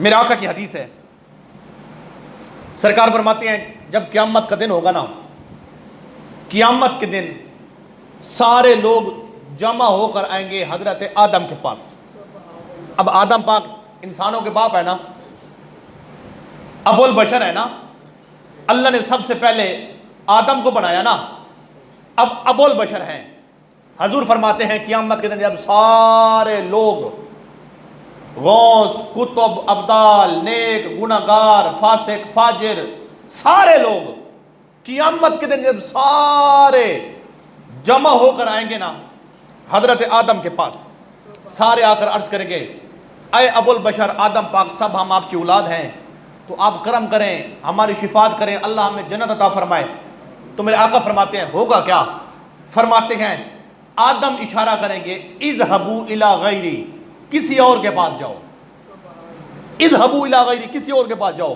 میرے آقا کی حدیث ہے، سرکار فرماتے ہیں جب قیامت کا دن ہوگا نا، قیامت کے دن سارے لوگ جمع ہو کر آئیں گے حضرت آدم کے پاس۔ اب آدم پاک انسانوں کے باپ ہے نا، ابو البشر ہے نا، اللہ نے سب سے پہلے آدم کو بنایا نا، اب ابو البشر ہیں۔ حضور فرماتے ہیں قیامت کے دن جب سارے لوگ غوث، کتب، ابدال، نیک، گناہگار، فاسق، فاجر، سارے لوگ قیامت کے دن جب سارے جمع ہو کر آئیں گے نا حضرت آدم کے پاس، سارے آ کر عرض کریں گے اے ابو البشر آدم پاک صاحب، ہم آپ کی اولاد ہیں، تو آپ کرم کریں، ہماری شفاعت کریں، اللہ ہمیں جنت عطا فرمائے۔ تو میرے آقا فرماتے ہیں ہوگا کیا؟ فرماتے ہیں آدم اشارہ کریں گے اذهبوا الی غیری، کسی اور کے پاس جاؤ، اذهبوا الی غیری، کسی اور کے پاس جاؤ۔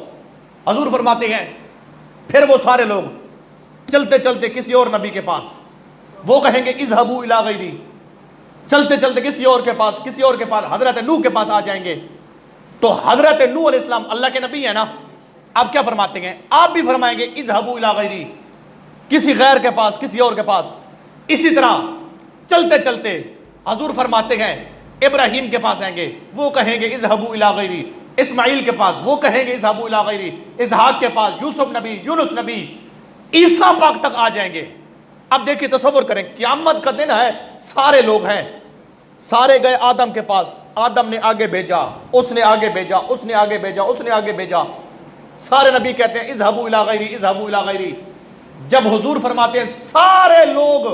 حضور فرماتے ہیں پھر وہ سارے لوگ چلتے چلتے کسی اور نبی کے پاس، وہ کہیں گے اذهبوا الی غیری، چلتے چلتے کسی اور کے پاس، کسی اور کے پاس، حضرت نوح کے پاس آ جائیں گے۔ تو حضرت نوح علیہ السلام اللہ کے نبی ہیں نا، آپ کیا فرماتے ہیں؟ آپ بھی فرمائیں گے اذهبوا الی غیری، کسی غیر کے پاس، کسی اور کے پاس۔ اسی طرح چلتے چلتے حضور فرماتے ہیں ابراہیم کے پاس آئیں گے، وہ کہیں گے اذهبوا الی غیری، اسماعیل کے پاس وہ کہیں گے اذهبوا الی غیری، اسحاق کے پاس یوسف نبی، یونس نبی، عیسیٰ پاک تک آ جائیں گے۔ اب دیکھیں تصور کریں قیامت کا دن ہے، سارے لوگ ہیں، سارے گئے آدم کے پاس، آدم نے آگے بھیجا، اس نے آگے بھیجا، اس نے آگے بھیجا، اس نے آگے بھیجا، سارے نبی کہتے ہیں اذهبوا الی غیری، اذهبوا الی غیری۔ جب حضور فرماتے ہیں سارے لوگ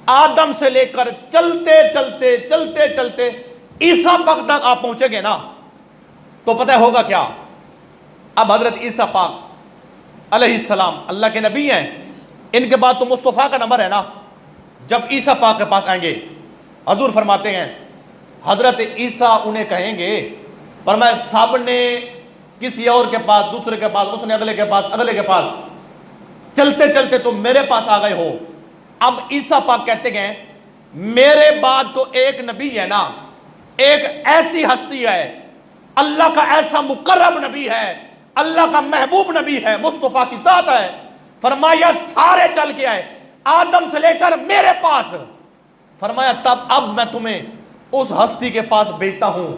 آدم سے لے کر چلتے چلتے چلتے چلتے عیسیٰ پاک تک آپ پہنچے گے نا، تو پتہ ہوگا کیا؟ اب حضرت عیسیٰ پاک علیہ السلام اللہ کے نبی ہیں، ان کے بعد تو مصطفیٰ کا نمبر ہے نا۔ جب عیسیٰ پاک کے پاس آئیں گے حضور فرماتے ہیں حضرت عیسیٰ انہیں کہیں گے، فرمایا سب نے کسی اور کے پاس، دوسرے کے پاس، اس نے اگلے کے پاس، اگلے کے پاس، چلتے چلتے تم میرے پاس آ گئے ہو۔ اب عیسیٰ پاک کہتے ہیں میرے بعد تو ایک نبی ہے نا، ایک ایسی ہستی ہے، اللہ کا ایسا مقرب نبی ہے، اللہ کا محبوب نبی ہے، مصطفیٰ کی ذات ہے۔ فرمایا سارے چل کے آئے آدم سے لے کر میرے پاس۔ فرمایا تب اب میں تمہیں اس ہستی کے پاس بھیجتا ہوں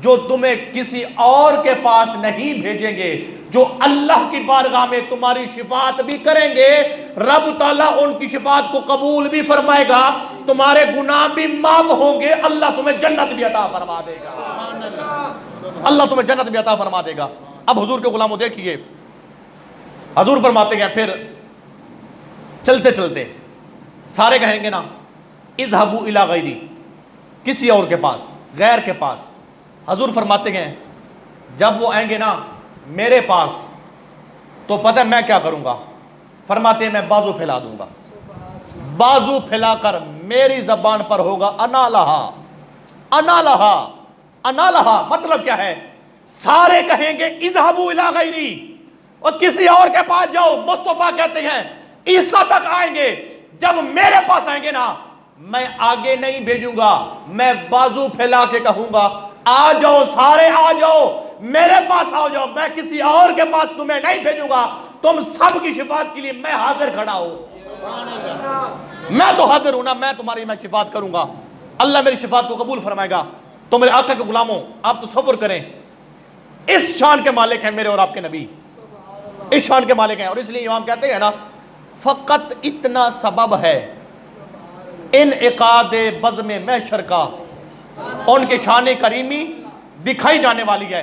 جو تمہیں کسی اور کے پاس نہیں بھیجیں گے، جو اللہ کی بارگاہ میں تمہاری شفاعت بھی کریں گے، رب تعالیٰ ان کی شفاعت کو قبول بھی فرمائے گا، تمہارے گناہ بھی معاف ہوں گے، اللہ تمہیں جنت بھی عطا فرما دے گا، اللہ تمہیں جنت بھی عطا فرما دے گا۔ اب حضور کے غلاموں دیکھیے، حضور فرماتے ہیں پھر چلتے چلتے سارے کہیں گے نا اذهبوا الی غیری، کسی اور کے پاس، غیر کے پاس۔ حضور فرماتے ہیں جب وہ آئیں گے نا میرے پاس تو پتہ میں کیا کروں گا؟ فرماتے ہیں میں بازو پھیلا دوں گا، بازو پھیلا کر میری زبان پر ہوگا انا لہا، انا لہا، انا لہا۔ مطلب کیا ہے؟ سارے کہیں گے اذهبوا الی غیری، اور کسی اور کے پاس جاؤ۔ مصطفیٰ کہتے ہیں عیسیٰ تک آئیں گے، جب میرے پاس آئیں گے نا میں آگے نہیں بھیجوں گا، میں بازو پھیلا کے کہوں گا آ جاؤ، سارے آ جاؤ، میرے پاس آ جاؤ، میں کسی اور کے پاس تمہیں نہیں بھیجوں گا، تم سب کی شفاعت کے لیے میں حاضر کھڑا ہوں، میں تو حاضر ہوں نا، میں تمہاری میں شفاعت کروں گا، اللہ میری شفاعت کو قبول فرمائے گا۔ تو میرے آقا کے غلاموں آپ تصور کریں اس شان کے مالک ہیں میرے اور آپ کے نبی، اس شان کے مالک ہیں، اور اس لیے امام کہتے ہیں نا فقط اتنا سبب ہے انعقاد بزم محشر کا، ان کے شان کریمی دکھائی جانے والی ہے۔